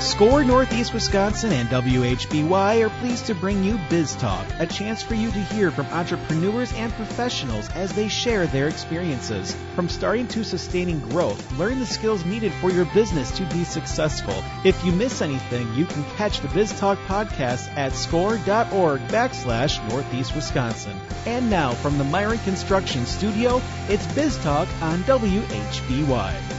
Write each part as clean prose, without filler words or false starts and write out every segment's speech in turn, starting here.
SCORE Northeast Wisconsin and WHBY are pleased to bring you Biz Talk, a chance for you to hear from entrepreneurs and professionals as they share their experiences. From starting to sustaining growth, learn the skills needed for your business to be successful. If you miss anything, you can catch the Biz Talk podcast at score.org/Northeast Wisconsin. And now from the Myron Construction Studio, it's Biz Talk on WHBY.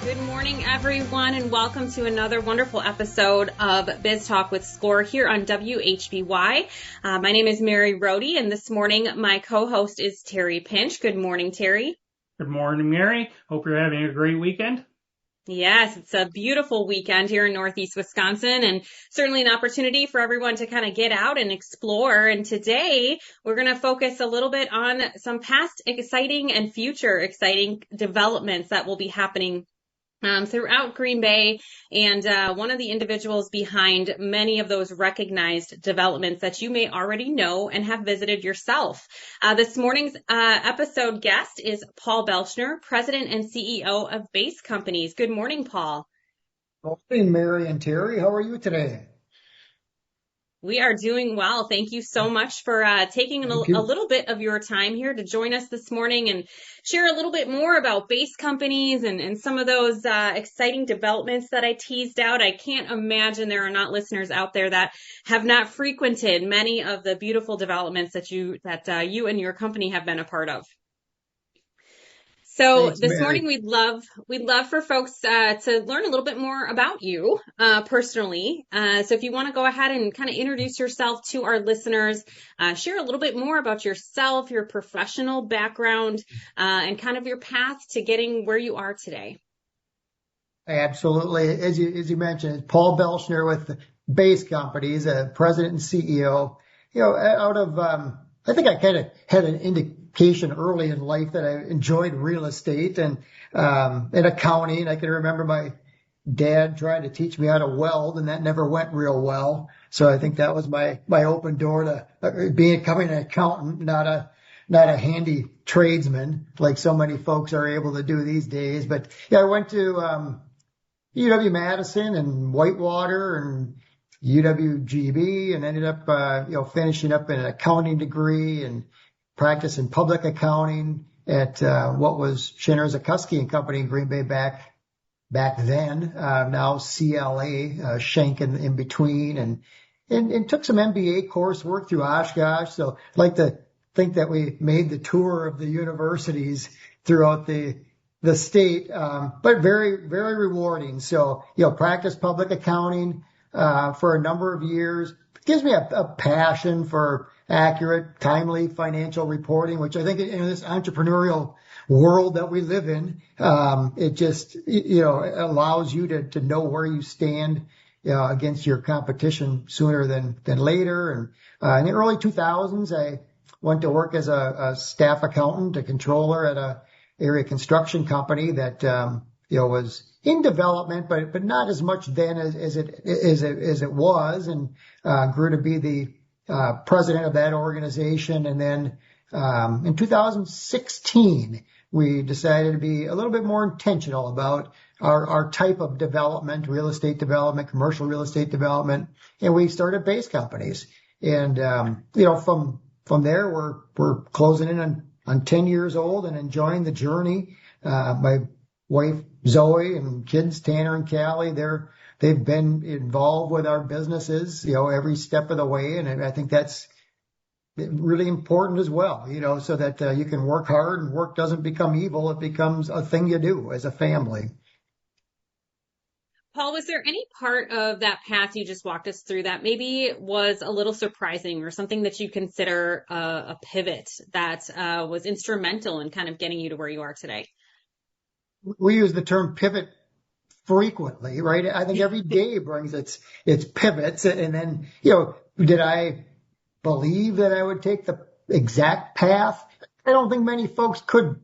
Good morning, everyone, and welcome to another wonderful episode of Biz Talk with SCORE here on WHBY. My name is Mary Rhode, and this morning my co-host is Terry Pinch. Good morning, Terry. Good morning, Mary. Hope you're having a great weekend. Yes, it's a beautiful weekend here in Northeast Wisconsin, and certainly an opportunity for everyone to kind of get out and explore. And today we're going to focus a little bit on some past exciting and future exciting developments that will be happening throughout Green Bay, and one of the individuals behind many of those recognized developments that you may already know and have visited yourself. This morning's episode guest is Paul Belschner, President and CEO of Base Companies. Good morning, Paul. Good morning, Mary and Terry. How are you today? We are doing well. Thank you so much for taking a little bit of your time here to join us this morning and share a little bit more about Base Companies and some of those exciting developments that I teased out. I can't imagine there are not listeners out there that have not frequented many of the beautiful developments that you and your company have been a part of. So Thanks, this Mary. morning we'd love for folks to learn a little bit more about you personally. So if you want to go ahead and kind of introduce yourself to our listeners, share a little bit more about yourself, your professional background, and kind of your path to getting where you are today. Absolutely. As you mentioned, it's Paul Belschner with Base Companies, President and CEO. You know, out of I think I kind of had an indication early in life that I enjoyed real estate and accounting. I can remember my dad trying to teach me how to weld, and that never went real well. So I think that was my open door to becoming an accountant, not a handy tradesman like so many folks are able to do these days. But yeah, I went to UW-Madison and Whitewater and UWGB and ended up, finishing up an accounting degree and practicing public accounting at, what was Schinner Zukoski and Company in Green Bay back then, now CLA, Schenck in between and took some MBA coursework through Oshkosh. So I'd like to think that we made the tour of the universities throughout the state, but very, very rewarding. So, practice public accounting, for a number of years. It gives me a passion for accurate, timely financial reporting, which I think in this entrepreneurial world that we live in, it just, allows you to know where you stand, against your competition sooner than later. And, in the early 2000s, I went to work as a staff accountant, a controller at a area construction company that, was in development, but not as much then as it was, and grew to be the president of that organization. And then in 2016, we decided to be a little bit more intentional about our type of development, real estate development, commercial real estate development, and we started Base Companies. And from there, we're closing in on 10 years old and enjoying the journey. My wife Zoe and kids Tanner and Callie, they've been involved with our businesses, every step of the way, and I think that's really important as well, so that you can work hard and work doesn't become evil; it becomes a thing you do as a family. Paul, was there any part of that path you just walked us through that maybe was a little surprising, or something that you consider a pivot that was instrumental in kind of getting you to where you are today? We use the term pivot frequently, right? I think every day brings its pivots. And then, did I believe that I would take the exact path? I don't think many folks could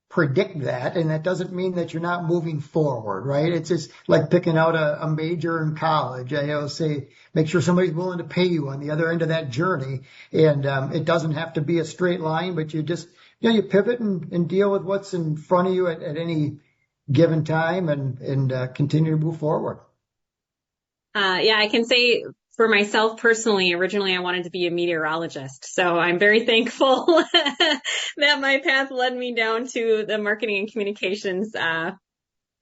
predict that. And that doesn't mean that you're not moving forward, right? It's just like picking out a major in college. I say, make sure somebody's willing to pay you on the other end of that journey. And it doesn't have to be a straight line, but you just, you pivot and deal with what's in front of you at any given time and continue to move forward. Yeah, I can say for myself personally, originally I wanted to be a meteorologist. So I'm very thankful that my path led me down to the marketing and communications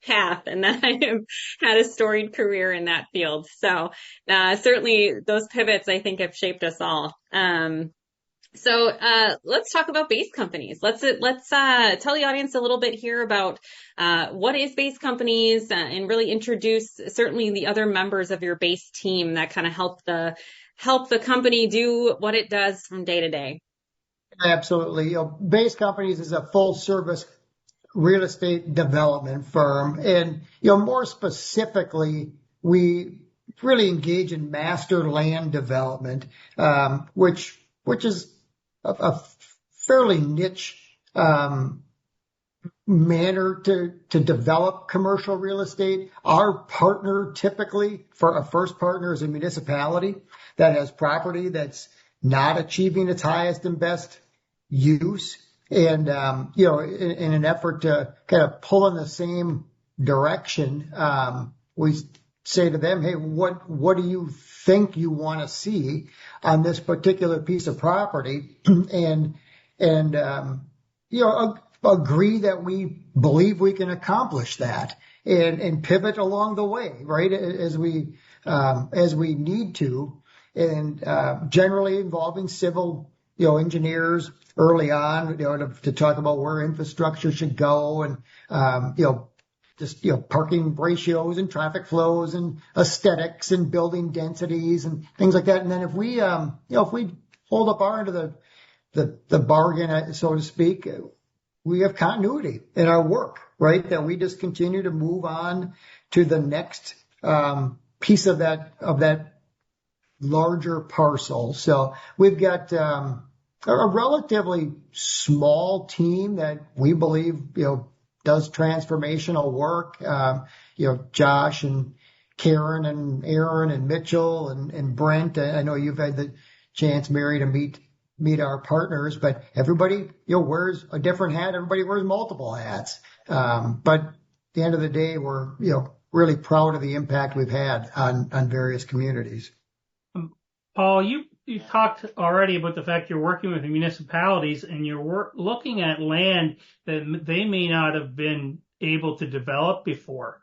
path, and that I have had a storied career in that field. So certainly those pivots, I think, have shaped us all. So let's talk about base companies. Let's tell the audience a little bit here about what is base companies, and really introduce certainly the other members of your base team that kind of help the company do what it does from day to day. Absolutely. Base companies is a full service real estate development firm, and more specifically, we really engage in master land development, which is a fairly niche manner to develop commercial real estate. Our partner typically, for a first partner, is a municipality that has property that's not achieving its highest and best use. And, in an effort to kind of pull in the same direction, we say to them, hey, what do you think you want to see on this particular piece of property? and agree that we believe we can accomplish that and pivot along the way, right? As we need to, and generally involving civil engineers early on, to talk about where infrastructure should go, and parking ratios and traffic flows and aesthetics and building densities and things like that. And then if we hold up our end of the bargain, so to speak, we have continuity in our work, right? That we just continue to move on to the next piece of that larger parcel. So we've got a relatively small team that we believe does transformational work. Josh and Karen and Aaron and Mitchell and Brent. I know you've had the chance, Mary, to meet our partners, but everybody wears a different hat. Everybody wears multiple hats. But at the end of the day, we're really proud of the impact we've had on various communities. Paul, you talked already about the fact you're working with the municipalities and you're looking at land that they may not have been able to develop before.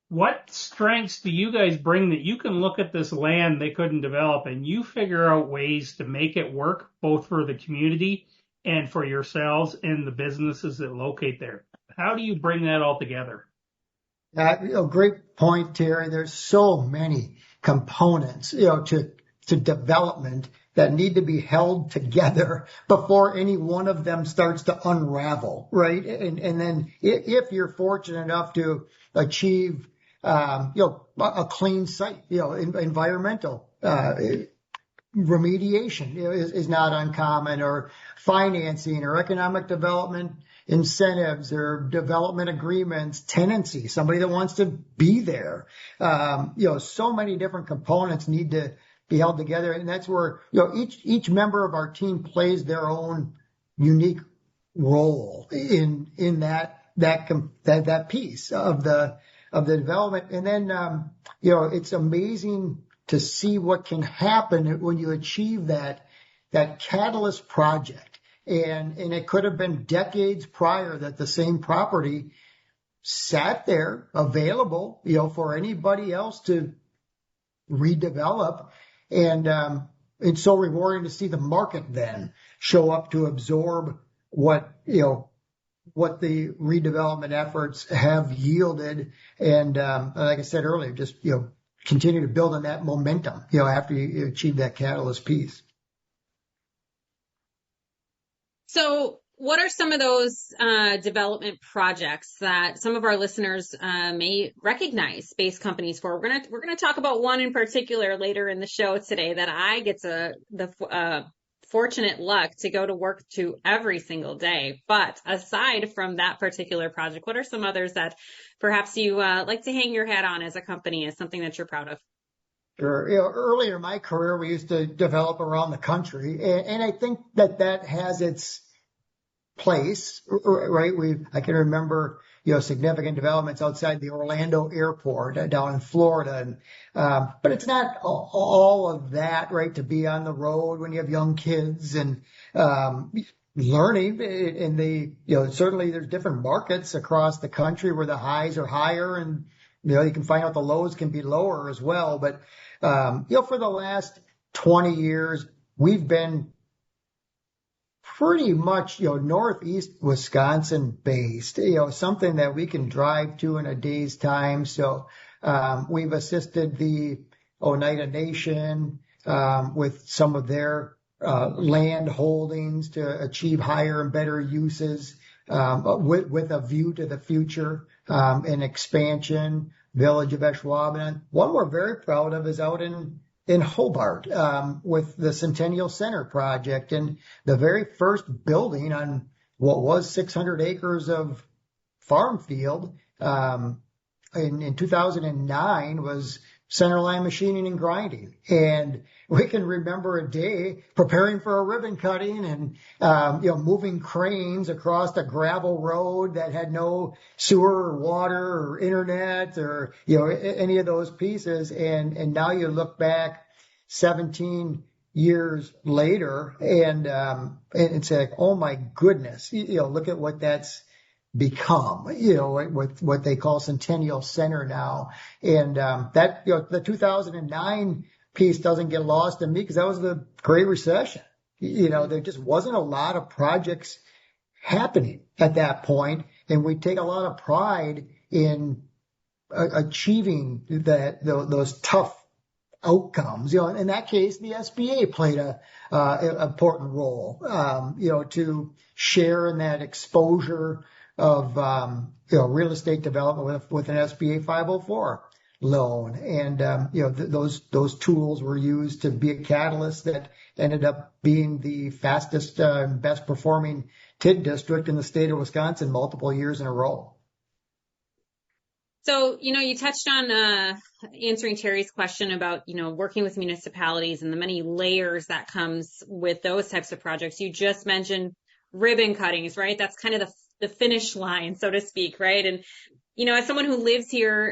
What strengths do you guys bring that you can look at this land they couldn't develop and you figure out ways to make it work both for the community and for yourselves and the businesses that locate there? How do you bring that all together? Great point, Terry. There's so many components, to development that need to be held together before any one of them starts to unravel, right? And then if you're fortunate enough to achieve, a clean site, environmental, remediation is not uncommon, or financing or economic development incentives or development agreements, tenancy, somebody that wants to be there. So many different components need to be held together. And that's where, each member of our team plays their own unique role in that piece of the development. And then, it's amazing to see what can happen when you achieve that catalyst project. And it could have been decades prior that the same property sat there available, for anybody else to redevelop. And it's so rewarding to see the market then show up to absorb what the redevelopment efforts have yielded. And like I said earlier, just, continue to build on that momentum, after you achieve that catalyst piece. So what are some of those development projects that some of our listeners may recognize base companies for? We're gonna talk about one in particular later in the show today that I get the fortunate luck to go to work to every single day. But aside from that particular project, what are some others that perhaps you like to hang your hat on as a company, as something that you're proud of? Sure. Earlier in my career, we used to develop around the country, and I think that has its place, right? I can remember, significant developments outside the Orlando airport down in Florida. But it's not all of that, right, to be on the road when you have young kids and learning. And certainly there's different markets across the country where the highs are higher and, you can find out the lows can be lower as well. But, for the last 20 years, we've been pretty much, Northeast Wisconsin based, something that we can drive to in a day's time. So, we've assisted the Oneida Nation, with some of their, land holdings to achieve higher and better uses, with a view to the future, and expansion. Village of Ashwaubenon. One we're very proud of is out in Hobart, with the Centennial Center project, and the very first building on what was 600 acres of farm field, in 2009 was centerline machining and grinding. And we can remember a day preparing for a ribbon cutting and, moving cranes across a gravel road that had no sewer or water or internet or, any of those pieces. And now you look back 17 years later and say, oh my goodness, look at what that's become, with what they call Centennial Center now. And, the 2009 piece doesn't get lost in me because that was the Great Recession. There just wasn't a lot of projects happening at that point. And we take a lot of pride in achieving those tough outcomes. In that case, the SBA played an important role, to share in that exposure of, real estate development with an SBA 504 loan. And, those tools were used to be a catalyst that ended up being the fastest, best performing TID district in the state of Wisconsin multiple years in a row. So, you touched on answering Terry's question about, working with municipalities and the many layers that comes with those types of projects. You just mentioned ribbon cuttings, right? That's kind of the finish line, so to speak, right? And, as someone who lives here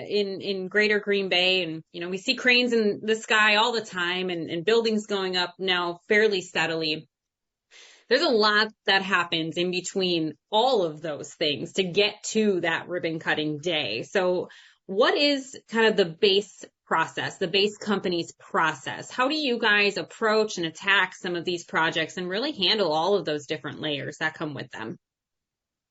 in greater Green Bay, and, we see cranes in the sky all the time and buildings going up now fairly steadily. There's a lot that happens in between all of those things to get to that ribbon cutting day. So what is kind of the base process, the base company's process? How do you guys approach and attack some of these projects and really handle all of those different layers that come with them?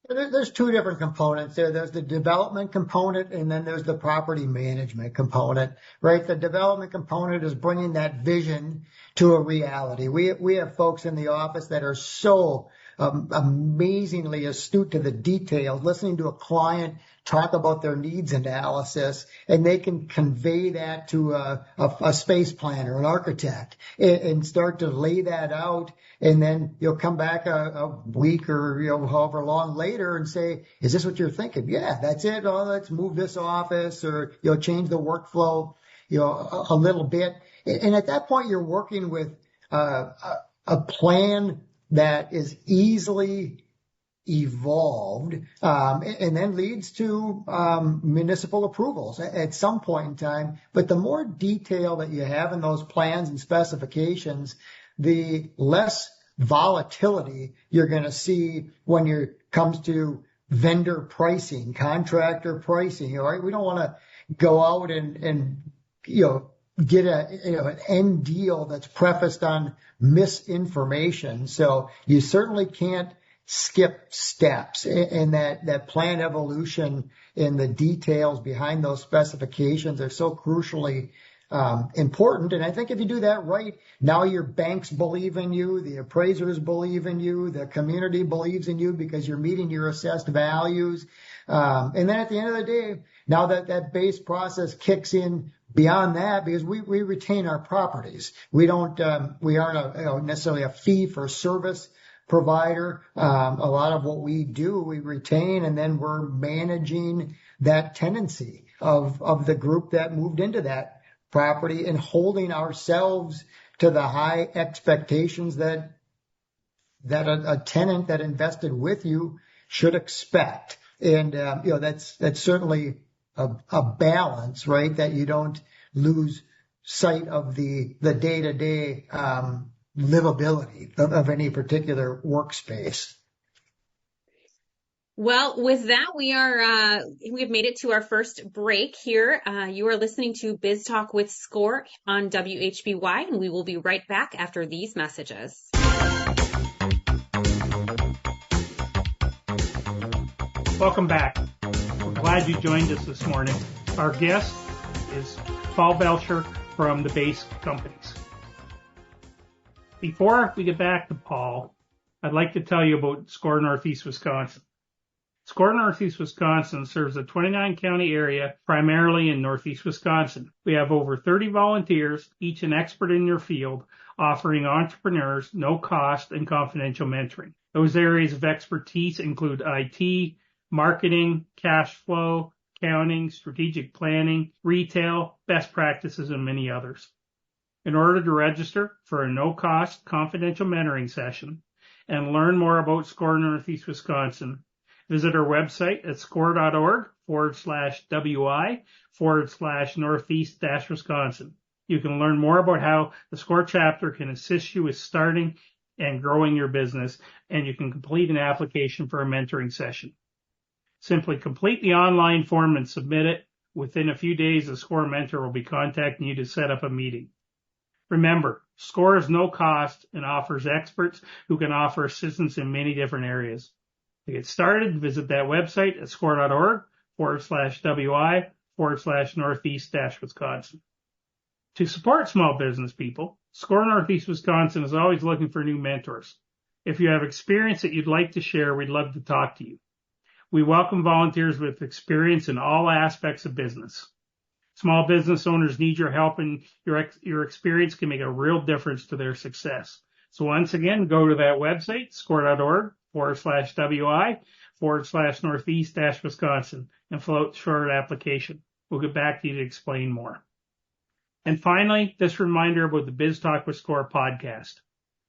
There's two different components there. There's the development component and then there's the property management component, right? The development component is bringing that vision to a reality. We have folks in the office that are so amazingly astute to the details, listening to a client talk about their needs analysis, and they can convey that to a space planner, an architect, and start to lay that out. And then you'll come back a week or, however long later and say, is this what you're thinking? Yeah, that's it. Oh, let's move this office or, change the workflow, a little bit. And at that point, you're working with a plan that is easily evolved, and then leads to municipal approvals at some point in time. But the more detail that you have in those plans and specifications, the less volatility you're going to see when it comes to vendor pricing, contractor pricing. Right? We don't want to go out and get an end deal that's prefaced on misinformation. So you certainly can't skip steps, and that plan evolution and the details behind those specifications are so crucially important. And I think if you do that right, now your banks believe in you, the appraisers believe in you, the community believes in you because you're meeting your assessed values. And then at the end of the day, now that base process kicks in beyond that, because we retain our properties. We aren't necessarily a fee for service provider. A lot of what we do, we retain, and then we're managing that tenancy of the group that moved into that property and holding ourselves to the high expectations that a tenant that invested with you should expect. And, that's certainly a balance, right? That you don't lose sight of the day-to-day, livability of any particular workspace. Well, with that, we've made it to our first break here. You are listening to Biz Talk with Score on WHBY, and we will be right back after these messages. Welcome back. We're glad you joined us this morning. Our guest is Paul Belschner from the Base Companies. Before we get back to Paul, I'd like to tell you about Score Northeast Wisconsin. Score Northeast Wisconsin serves a 29-county area, primarily in Northeast Wisconsin. We have over 30 volunteers, each an expert in their field, offering entrepreneurs no cost and confidential mentoring. Those areas of expertise include IT, marketing, cash flow, accounting, strategic planning, retail, best practices, and many others. In order to register for a no-cost confidential mentoring session and learn more about Score Northeast Wisconsin, visit our website at score.org/WI/Northeast-Wisconsin. You can learn more about how the Score chapter can assist you with starting and growing your business, and you can complete an application for a mentoring session. Simply complete the online form and submit it. Within a few days, the Score mentor will be contacting you to set up a meeting. Remember, Score is no cost and offers experts who can offer assistance in many different areas. To get started, visit that website at score.org/WI/Northeast-Wisconsin. To support small business people, Score Northeast Wisconsin is always looking for new mentors. If you have experience that you'd like to share, we'd love to talk to you. We welcome volunteers with experience in all aspects of business. Small business owners need your help, and your experience can make a real difference to their success. So once again, go to that website, score.org/WI/Northeast-Wisconsin, and fill out the short application. We'll get back to you to explain more. And finally, this reminder about the Biz Talk with Score podcast.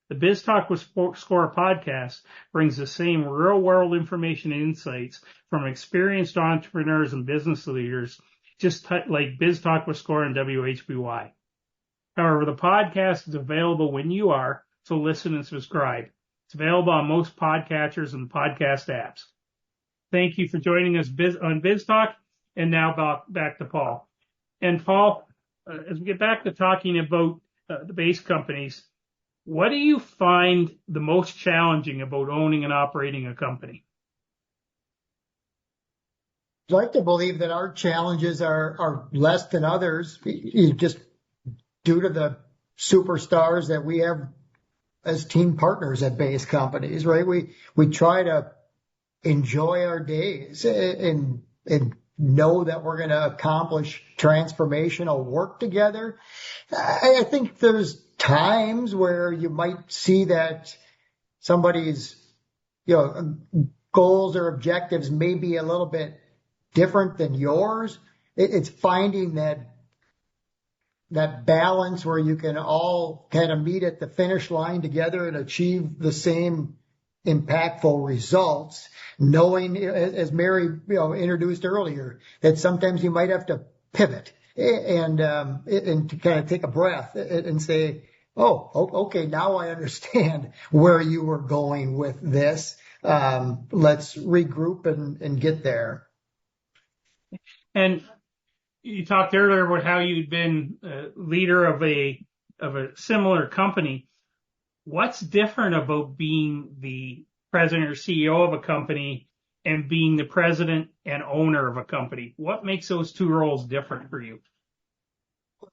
The Biz Talk with Score podcast brings the same real-world information and insights from experienced entrepreneurs and business leaders, just like Biz Talk with Score and WHBY. However, the podcast is available when you are, so listen and subscribe. It's available on most podcatchers and podcast apps. Thank you for joining us on Biz Talk, and now back to Paul. And Paul, as we get back to talking about the Base Companies, what do you find the most challenging about owning and operating a company? I'd like to believe that our challenges are less than others, just due to the superstars that we have as team partners at Base Companies, right? We try to enjoy our days and know that we're going to accomplish transformational work together. I think there's times where you might see that somebody's, goals or objectives may be a little bit different than yours. It's finding that balance where you can all kind of meet at the finish line together and achieve the same impactful results, knowing, as Mary, introduced earlier, that sometimes you might have to pivot and to kind of take a breath and say, okay, now I understand where you were going with this. Let's regroup and get there. And you talked earlier about how you'd been a leader of a similar company. What's different about being the president or CEO of a company and being the president and owner of a company? What makes those two roles different for you?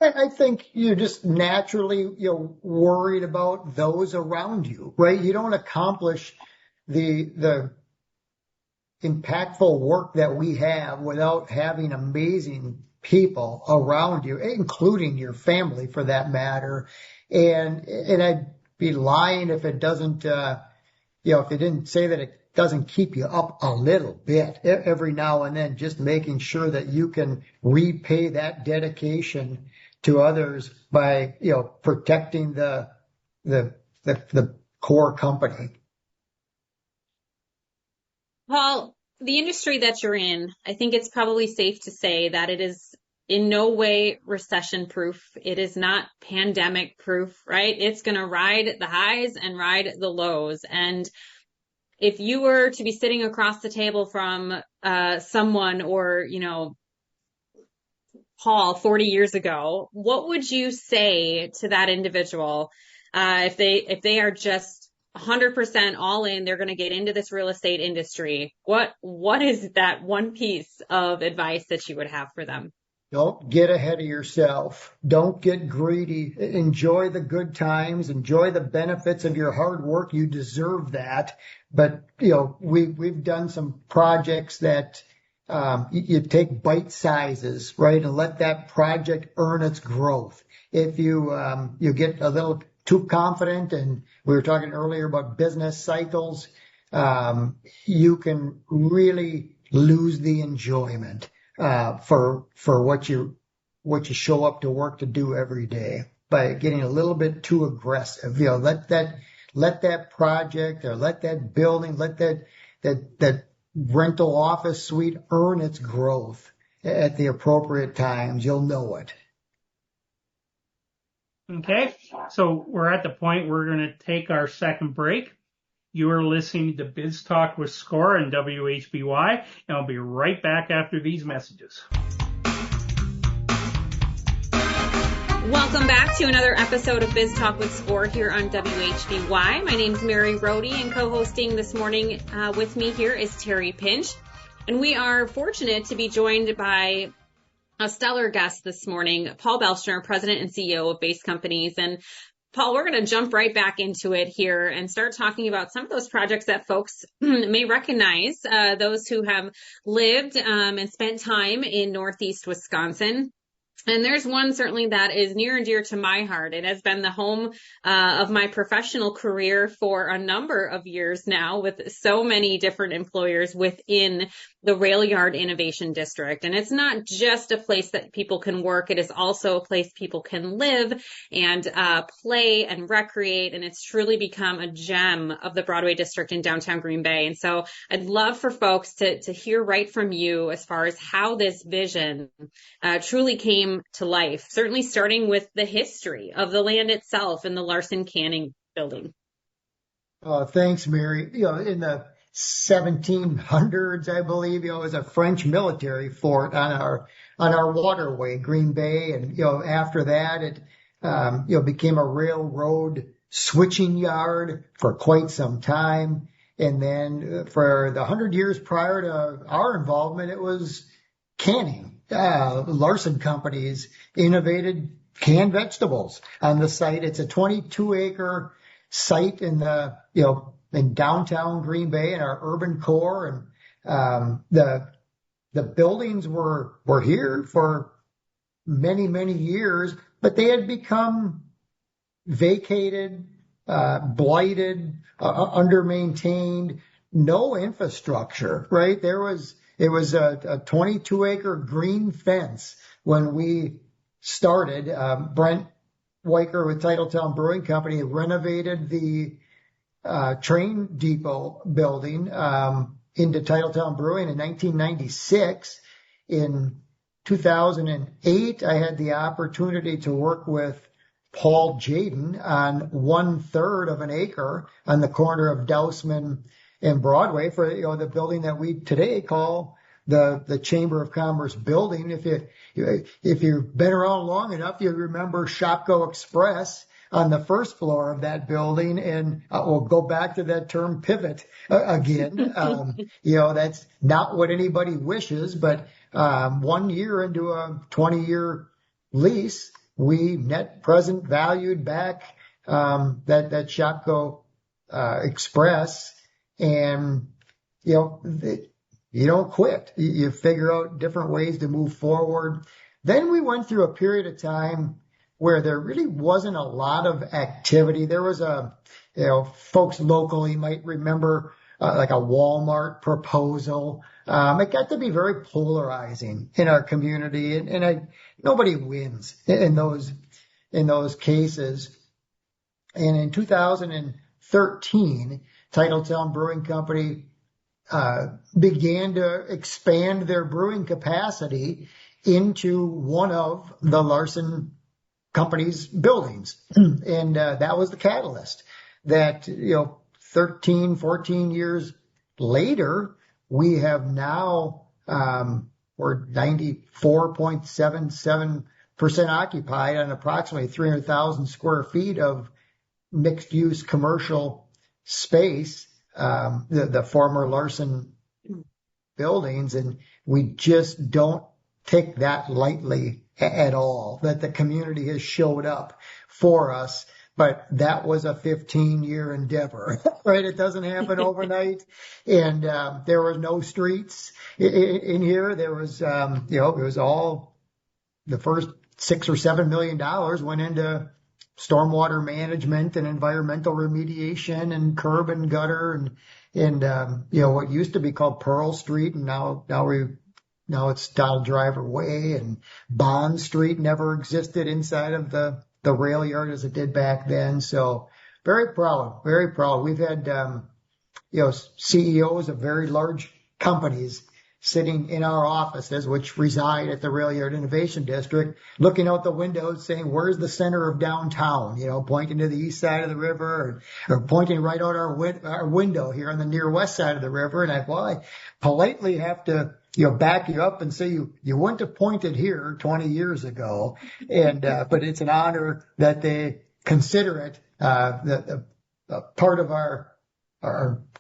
I think you're just naturally, worried about those around you, right? You don't accomplish the impactful work that we have without having amazing people around you, including your family for that matter. And I'd be lying if it doesn't, if it didn't say that it doesn't keep you up a little bit every now and then, just making sure that you can repay that dedication to others by, protecting the core company. Paul, the industry that you're in, I think it's probably safe to say that it is in no way recession proof. It is not pandemic proof, right? It's going to ride the highs and ride the lows. And if you were to be sitting across the table from someone or, Paul 40 years ago, what would you say to that individual if they are just 100% all in, they're going to get into this real estate industry? What is that one piece of advice that you would have for them? Don't get ahead of yourself. Don't get greedy. Enjoy the good times. Enjoy the benefits of your hard work. You deserve that. But, we've done some projects that you take bite sizes, right, and let that project earn its growth. If you get a little too confident, and we were talking earlier about business cycles, you can really lose the enjoyment for what you show up to work to do every day by getting a little bit too aggressive. Let that project or let that building, let that rental office suite earn its growth at the appropriate times. You'll know it. Okay, so we're at the point we're going to take our second break. You are listening to Biz Talk with Score and WHBY, and I'll be right back after these messages. Welcome back to another episode of Biz Talk with Score here on WHBY. My name's Mary Rhode, and co-hosting this morning with me here is Terry Pinch. And we are fortunate to be joined by a stellar guest this morning, Paul Belschner, President and CEO of Base Companies. And Paul, we're going to jump right back into it here and start talking about some of those projects that folks may recognize, those who have lived and spent time in Northeast Wisconsin. And there's one certainly that is near and dear to my heart. It has been the home of my professional career for a number of years now, with so many different employers within the Rail Yard Innovation District. And it's not just a place that people can work. It is also a place people can live and play and recreate. And it's truly become a gem of the Broadway District in downtown Green Bay. And so I'd love for folks to hear right from you as far as how this vision truly came to life, certainly starting with the history of the land itself and the Larson Canning building. Thanks, Mary. In the 1700s, I believe, it was a French military fort on our waterway, Green Bay. And, after that, it, became a railroad switching yard for quite some time. And then for the 100 years prior to our involvement, it was canning. Larson Companies innovated canned vegetables on the site. It's a 22-acre site in in downtown Green Bay in our urban core. And the buildings were here for many, many years, but they had become vacated, blighted, under-maintained, no infrastructure, right? It was a 22-acre green fence when we started. Brent Weicker with Titletown Brewing Company renovated the train depot building into Titletown Brewing in 1996. In 2008, I had the opportunity to work with Paul Jaden on 1/3 of an acre on the corner of Dousman and Broadway for the building that we today call the Chamber of Commerce building. If you've been around long enough, you remember Shopko Express on the first floor of that building, and we'll go back to that term pivot again. That's not what anybody wishes, but 1 year into a 20-year lease, we net present valued back that Shopko Express. And, you don't quit. You figure out different ways to move forward. Then we went through a period of time where there really wasn't a lot of activity. There was folks locally might remember like a Walmart proposal. It got to be very polarizing in our community, and nobody wins in those cases. And in 2013, Titletown Brewing Company began to expand their brewing capacity into one of the Larson company's buildings. And that was the catalyst that, 13, 14 years later, we have now, we're 94.77% occupied on approximately 300,000 square feet of mixed use commercial space, the former Larson buildings. And we just don't take that lightly at all, that the community has showed up for us. But that was a 15-year endeavor, right? It doesn't happen overnight. And there were no streets in here. There was, it was all the first $6 or $7 million went into stormwater management and environmental remediation and curb and gutter and what used to be called Pearl Street, and now it's Donald Driver Way, and Bond Street never existed inside of the rail yard as it did back then. So very proud, very proud. We've had, CEOs of very large companies sitting in our offices, which reside at the Rail Yard Innovation District, looking out the windows saying, where's the center of downtown? Pointing to the east side of the river, or pointing right out our window here on the near west side of the river. And I politely have to, back you up and say you wouldn't have pointed here 20 years ago. And, but it's an honor that they consider it, the part of our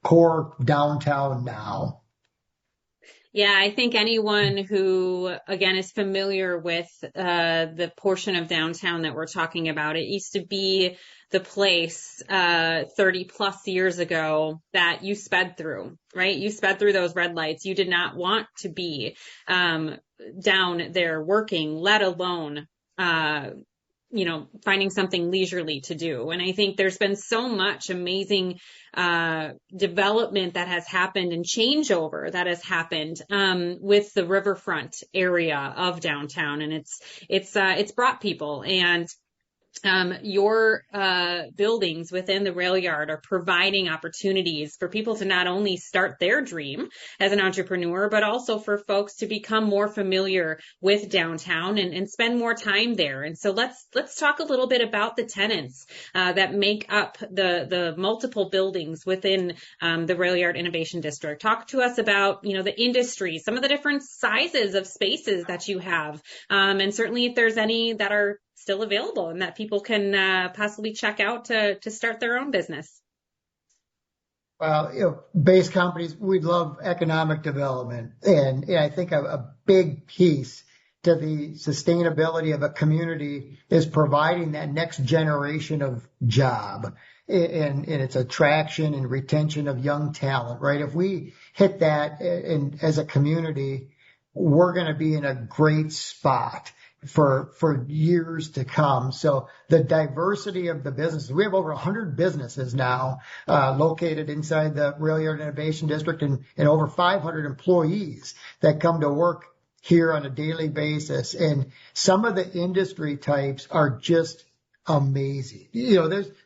core downtown now. Yeah, I think anyone who, again, is familiar with the portion of downtown that we're talking about, it used to be the place 30 plus years ago that you sped through, right? You sped through those red lights. You did not want to be down there working, let alone finding something leisurely to do. And I think there's been so much amazing development that has happened and changeover that has happened with the riverfront area of downtown, and it's brought people. And your buildings within the rail yard are providing opportunities for people to not only start their dream as an entrepreneur, but also for folks to become more familiar with downtown and spend more time there. And so let's talk a little bit about the tenants that make up the multiple buildings within the Rail Yard Innovation District. Talk to us about the industry, some of the different sizes of spaces that you have, and certainly if there's any that are still available and that people can possibly check out to start their own business. Well, base companies, we love economic development. And I think a big piece to the sustainability of a community is providing that next generation of job and its attraction and retention of young talent, right? If we hit that as a community, we're going to be in a great spot for years to come. So the diversity of the businesses, we have over 100 businesses now located inside the Rail Yard Innovation District, and over 500 employees that come to work here on a daily basis. And some of the industry types are just amazing.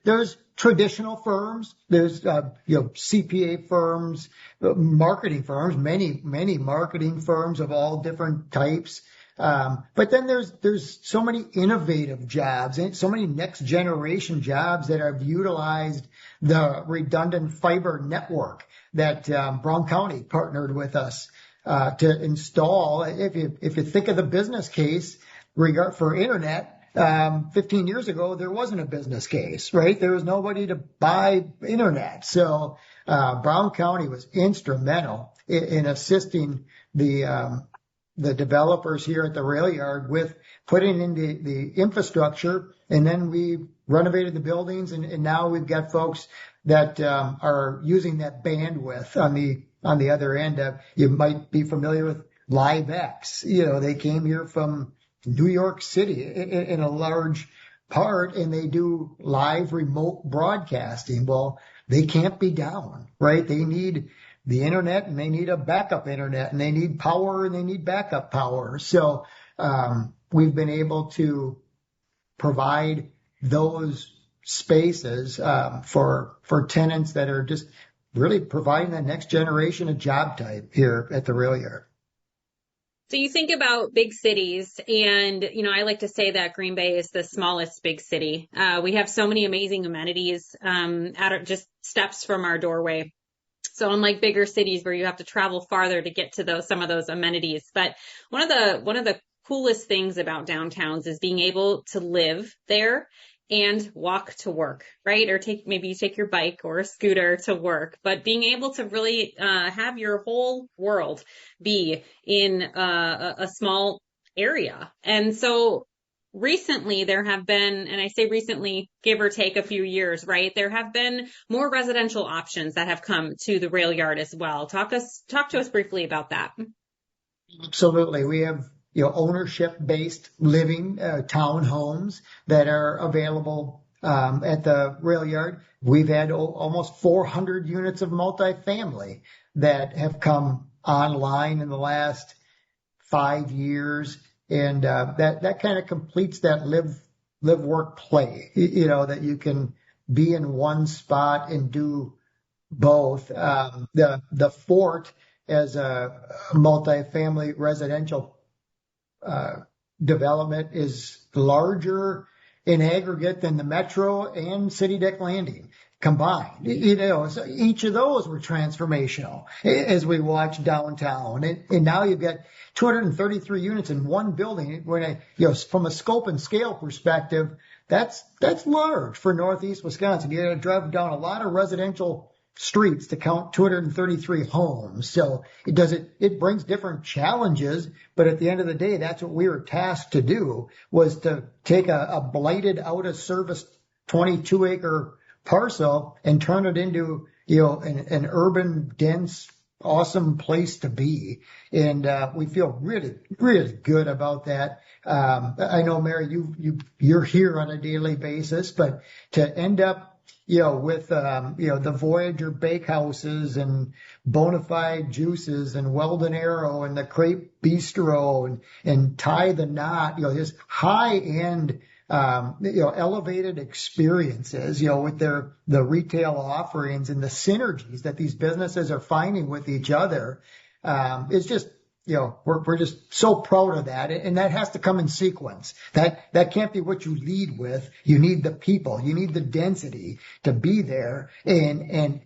There's traditional firms, there's CPA firms, marketing firms, many marketing firms of all different types. But then there's so many innovative jobs and so many next generation jobs that have utilized the redundant fiber network that Brown County partnered with us to install. If you think of the business case for internet, 15 years ago, there wasn't a business case, right? There was nobody to buy internet. So Brown County was instrumental in assisting the developers here at the rail yard with putting in the infrastructure, and then we renovated the buildings, and now we've got folks that are using that bandwidth on the other end. You might be familiar with LiveX. They came here from New York City in a large part, and they do live remote broadcasting. Well, they can't be down, right? They need the internet, and they need a backup internet, and they need power, and they need backup power. So we've been able to provide those spaces for tenants that are just really providing that next generation of job type here at the rail yard. So you think about big cities, and, I like to say that Green Bay is the smallest big city. We have so many amazing amenities just steps from our doorway. So unlike bigger cities where you have to travel farther to get to some of those amenities. But one of the coolest things about downtowns is being able to live there and walk to work, right? Or maybe you take your bike or a scooter to work, but being able to really have your whole world be in a small area. And so recently there have been, and I say recently, give or take a few years, right? There have been more residential options that have come to the rail yard as well. Talk to us briefly about that. Absolutely. We have ownership-based living townhomes that are available at the rail yard. We've had almost 400 units of multifamily that have come online in the last 5 years, and that kind of completes that live, work, play. That you can be in one spot and do both. The Fort as a multifamily residential development is larger in aggregate than the Metro and City Deck Landing combined. So each of those were transformational as we watch downtown. And now you've got 233 units in one building. From a scope and scale perspective, that's large for Northeast Wisconsin. You got to drive down a lot of residential streets to count 233 homes. So it brings different challenges, but at the end of the day, that's what we were tasked to do, was to take a blighted, out of service 22 acre parcel and turn it into, an urban, dense, awesome place to be. And we feel really, really good about that. I know, Mary, you're here on a daily basis, but to end up with, the Voyager Bakehouses and Bonafide Juices and Weldon Arrow and the Crepe Bistro and Tie the Knot, this high-end, elevated experiences, with the retail offerings and the synergies that these businesses are finding with each other. It's just, we're just so proud of that. And that has to come in sequence. That can't be what you lead with. You need the people. You need the density to be there. And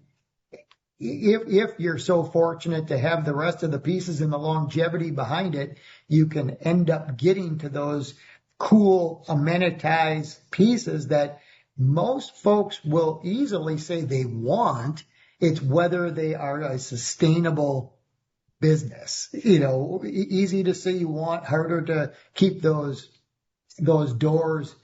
if you're so fortunate to have the rest of the pieces and the longevity behind it, you can end up getting to those cool amenitized pieces that most folks will easily say they want. It's whether they are a sustainable business, easy to say you want, harder to keep those doors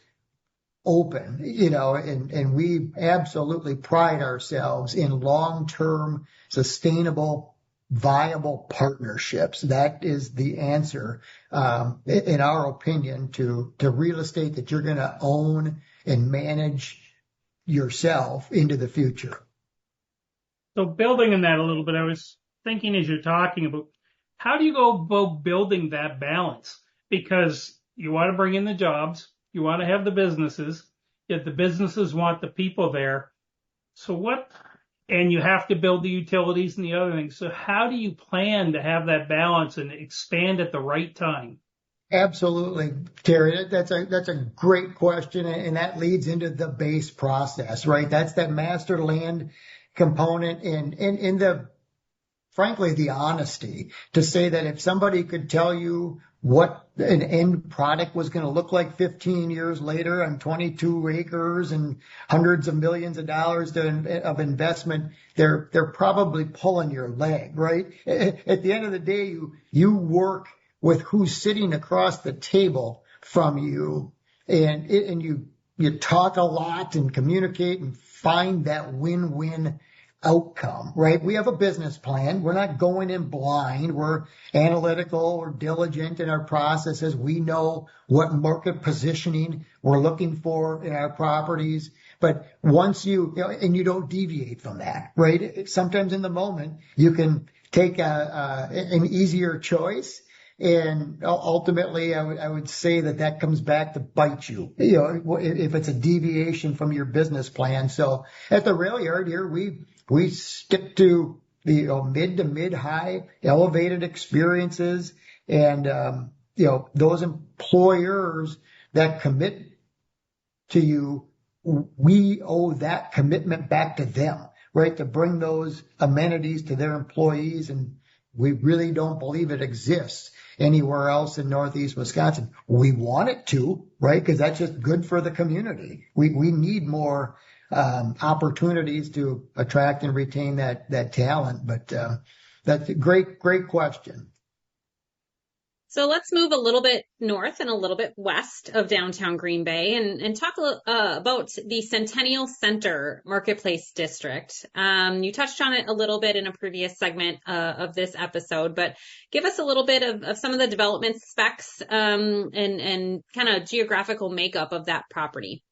open, and we absolutely pride ourselves in long-term, sustainable, viable partnerships. That is the answer, in our opinion, to real estate that you're going to own and manage yourself into the future. So building on that a little bit, I was thinking as you're talking about, how do you go about building that balance? Because you want to bring in the jobs, you want to have the businesses, yet the businesses want the people there. And you have to build the utilities and the other things. So how do you plan to have that balance and expand at the right time? Absolutely, Terry. That's a great question. And that leads into the base process, right? That's that master land component and in frankly, the honesty to say that if somebody could tell you what an end product was going to look like 15 years later on 22 acres and hundreds of millions of dollars of investment, they're probably pulling your leg, right? At the end of the day, you work with who's sitting across the table from you, and you talk a lot and communicate and find that win-win outcome, right? We have a business plan. We're not going in blind. We're analytical. We're diligent in our processes. We know what market positioning we're looking for in our properties. But once and you don't deviate from that, right? Sometimes in the moment, you can take an easier choice. And ultimately, I would say that comes back to bite you, if it's a deviation from your business plan. So at the rail yard here, we we stick to the mid to mid-high elevated experiences, and those employers that commit to you, we owe that commitment back to them, right? To bring those amenities to their employees, and we really don't believe it exists anywhere else in Northeast Wisconsin. We want it to, right? Because that's just good for the community. We need more opportunities to attract and retain that talent. But that's a great question. So let's move a little bit north and a little bit west of downtown Green Bay and talk about the Centennial Center Marketplace District. You touched on it a little bit in a previous segment of this episode, but give us a little bit of some of the development specs and kind of geographical makeup of that property.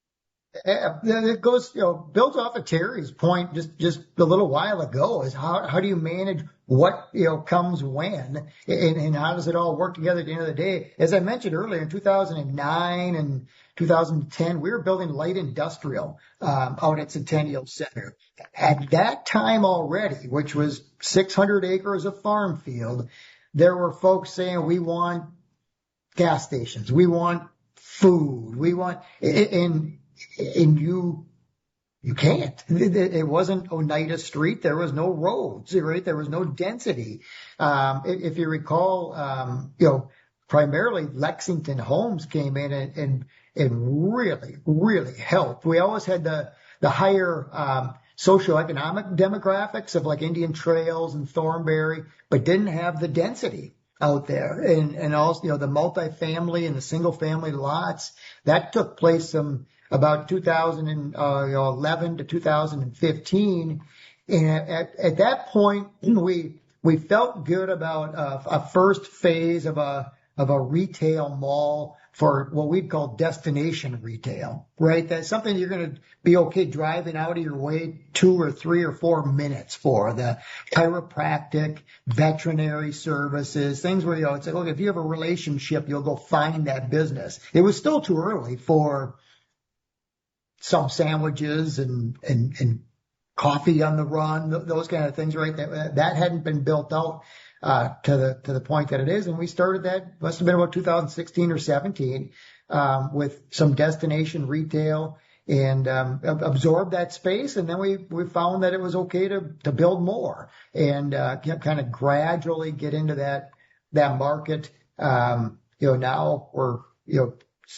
It goes, builds off of Terry's point just a little while ago, is how do you manage what, comes when, and how does it all work together at the end of the day? As I mentioned earlier, in 2009 and 2010, we were building light industrial, out at Centennial Center. At that time already, which was 600 acres of farm field, there were folks saying, we want gas stations, we want food, we want, and you can't. It wasn't Oneida Street. There was no roads, right? There was no density. If you recall, primarily Lexington Homes came in and really, really helped. We always had the higher socioeconomic demographics of like Indian Trails and Thornberry, but didn't have the density out there. And also, the multifamily and the single family lots that took place about 2011 to 2015. And at that point, we felt good about a first phase of a retail mall for what we'd call destination retail, right? That's something you're going to be okay driving out of your way 2 or 3 or 4 minutes for. The chiropractic, veterinary services, things where, it's like, look, if you have a relationship, you'll go find that business. It was still too early for some sandwiches and coffee on the run, those kind of things, right? That hadn't been built out to the point that it is. And we started that, must have been about 2016 or 17, with some destination retail and absorbed that space. And then we found that it was okay to build more and kind of gradually get into that market. Now we're,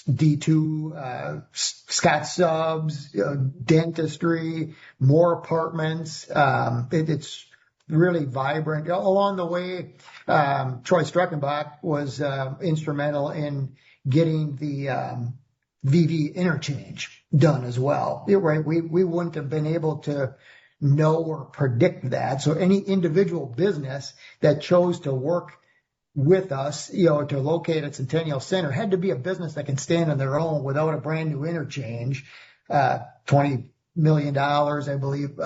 D2, Scott Subs, dentistry, more apartments. It's really vibrant. Along the way, Troy Struckenbach was instrumental in getting the VV interchange done as well. Right? We wouldn't have been able to know or predict that. So any individual business that chose to work with us, to locate at Centennial Center had to be a business that can stand on their own without a brand new interchange, $20 million, I believe.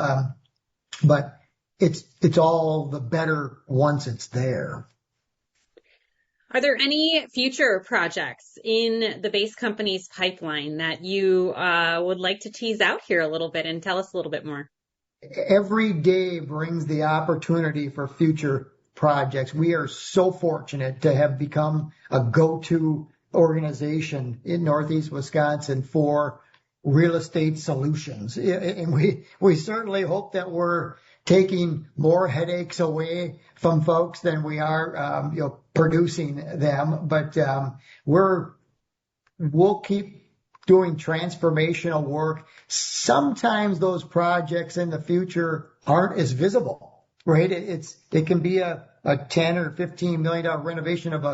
But it's all the better once it's there. Are there any future projects in the base company's pipeline that you would like to tease out here a little bit and tell us a little bit more? Every day brings the opportunity for future projects. We are so fortunate to have become a go-to organization in Northeast Wisconsin for real estate solutions. And we certainly hope that we're taking more headaches away from folks than we are, producing them. But we'll keep doing transformational work. Sometimes those projects in the future aren't as visible, right? It can be a $10 or $15 million renovation of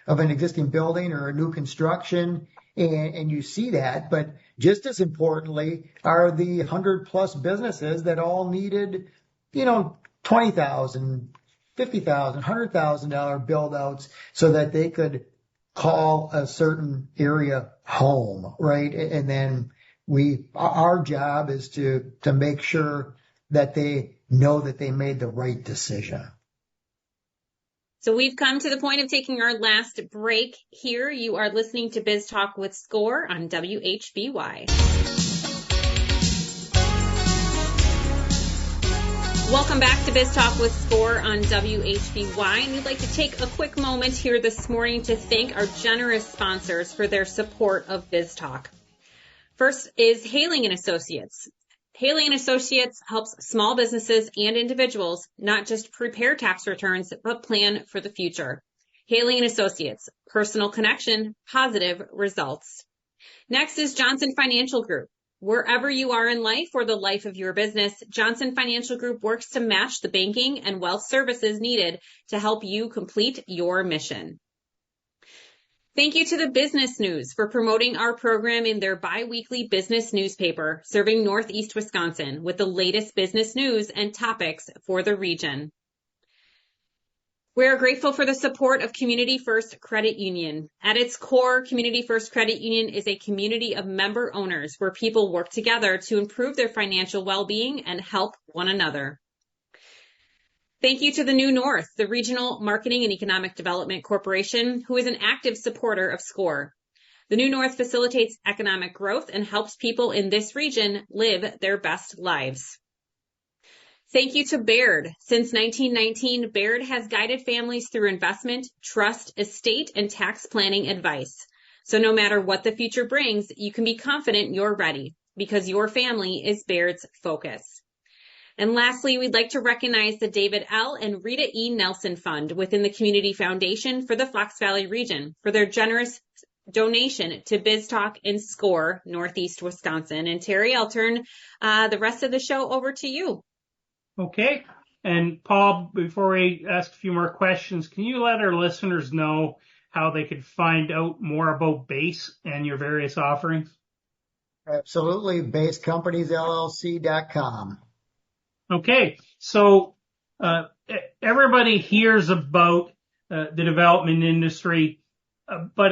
an existing building or a new construction, and you see that. But just as importantly are the 100+ businesses that all needed, $20,000, $50,000, $100,000 build outs so that they could call a certain area home, right? And then our job is to make sure that they know that they made the right decision. So we've come to the point of taking our last break here. You are listening to Biz Talk with Score on WHBY. Welcome back to Biz Talk with SCORE on WHBY, and we'd like to take a quick moment here this morning to thank our generous sponsors for their support of Biz Talk. First is Haling & Associates. Haling & Associates helps small businesses and individuals not just prepare tax returns, but plan for the future. Haling & Associates, personal connection, positive results. Next is Johnson Financial Group. Wherever you are in life or the life of your business, Johnson Financial Group works to match the banking and wealth services needed to help you complete your mission. Thank you to the Business News for promoting our program in their bi-weekly business newspaper, serving Northeast Wisconsin with the latest business news and topics for the region. We are grateful for the support of Community First Credit Union. At its core, Community First Credit Union is a community of member owners where people work together to improve their financial well-being and help one another. Thank you to the New North, the Regional Marketing and Economic Development Corporation, who is an active supporter of SCORE. The New North facilitates economic growth and helps people in this region live their best lives. Thank you to Baird. Since 1919, Baird has guided families through investment, trust, estate, and tax planning advice. So no matter what the future brings, you can be confident you're ready because your family is Baird's focus. And lastly, we'd like to recognize the David L. and Rita E. Nelson Fund within the Community Foundation for the Fox Valley region for their generous donation to Biz Talk and SCORE, Northeast Wisconsin. And Terry, I'll turn the rest of the show over to you. Okay. And Paul, before we ask a few more questions, can you let our listeners know how they could find out more about BASE and your various offerings? Absolutely. BaseCompaniesLLC.com. Okay. So everybody hears about the development industry, but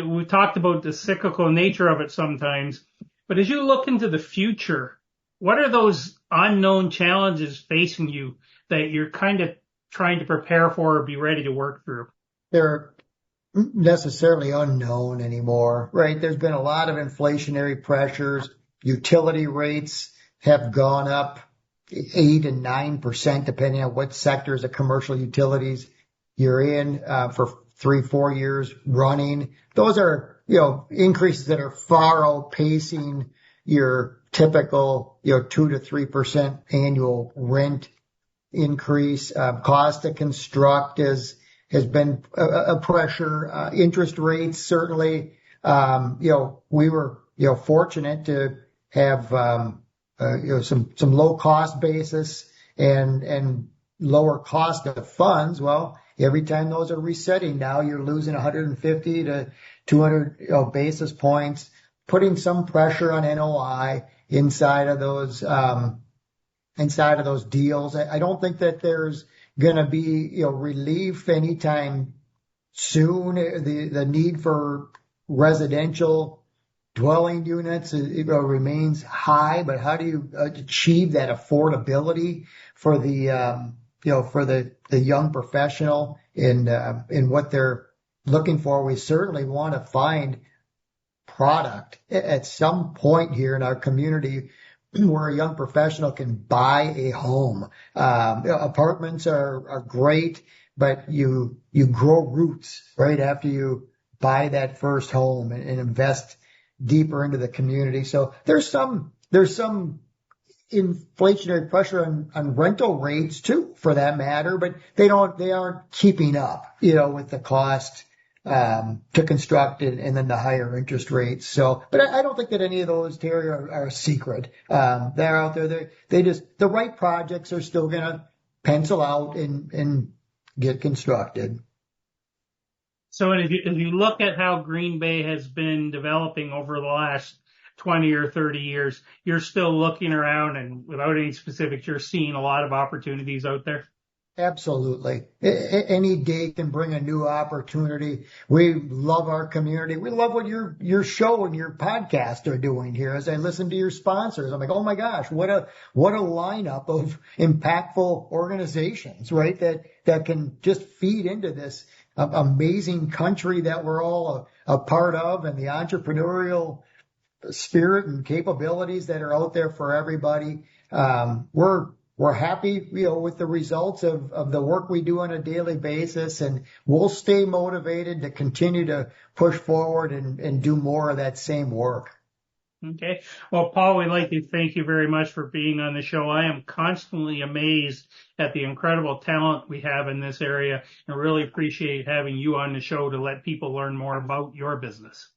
we talked about the cyclical nature of it sometimes. But as you look into the future, what are those unknown challenges facing you that you're kind of trying to prepare for or be ready to work through? They're necessarily unknown anymore, right? There's been a lot of inflationary pressures. Utility rates have gone up 8 and 9%, depending on what sectors of commercial utilities you're in, for 3-4 years running. Those are, increases that are far outpacing your typical, 2 to 3% annual rent increase. Cost to construct has been a pressure. Interest rates, certainly. We were, fortunate to have, some low cost basis and lower cost of funds. Well, every time those are resetting now, you're losing 150 to 200 basis points, putting some pressure on NOI inside of those deals. I don't think that there's going to be, relief anytime soon. The need for residential dwelling units remains high, but how do you achieve that affordability for the young professional in what they're looking for? We certainly want to find product at some point here in our community where a young professional can buy a home. Apartments are great, but you grow roots right after you buy that first home and invest deeper into the community. So there's some inflationary pressure on rental rates too, for that matter, but they aren't keeping up, with the cost to construct and then the higher interest rates. So, but I don't think that any of those, Terry, are a secret. They're out there. The right projects are still going to pencil out and get constructed. So if you look at how Green Bay has been developing over the last 20 or 30 years, you're still looking around, and without any specifics, you're seeing a lot of opportunities out there? Absolutely. Any day can bring a new opportunity. We love our community. We love what your show and your podcast are doing here. As I listen to your sponsors, I'm like, oh my gosh, what a lineup of impactful organizations, right? That can just feed into this amazing country that we're all a part of, and the entrepreneurial spirit and capabilities that are out there for everybody. We're we're happy, with the results of the work we do on a daily basis, and we'll stay motivated to continue to push forward and do more of that same work. Okay. Well, Paul, we'd like to thank you very much for being on the show. I am constantly amazed at the incredible talent we have in this area, and really appreciate having you on the show to let people learn more about your business.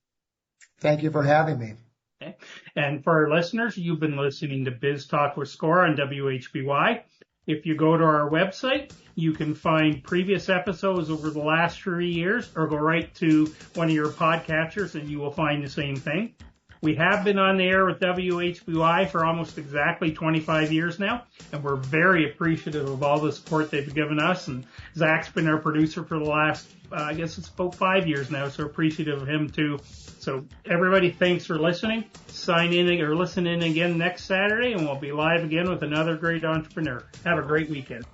Thank you for having me. Okay. And for our listeners, you've been listening to Biz Talk with Score on WHBY. If you go to our website, you can find previous episodes over the last 3 years, or go right to one of your podcatchers and you will find the same thing. We have been on the air with WHBY for almost exactly 25 years now, and we're very appreciative of all the support they've given us. And Zach's been our producer for the last, I guess it's about 5 years now, so appreciative of him too. So everybody, thanks for listening. Sign in or listen in again next Saturday, and we'll be live again with another great entrepreneur. Have a great weekend.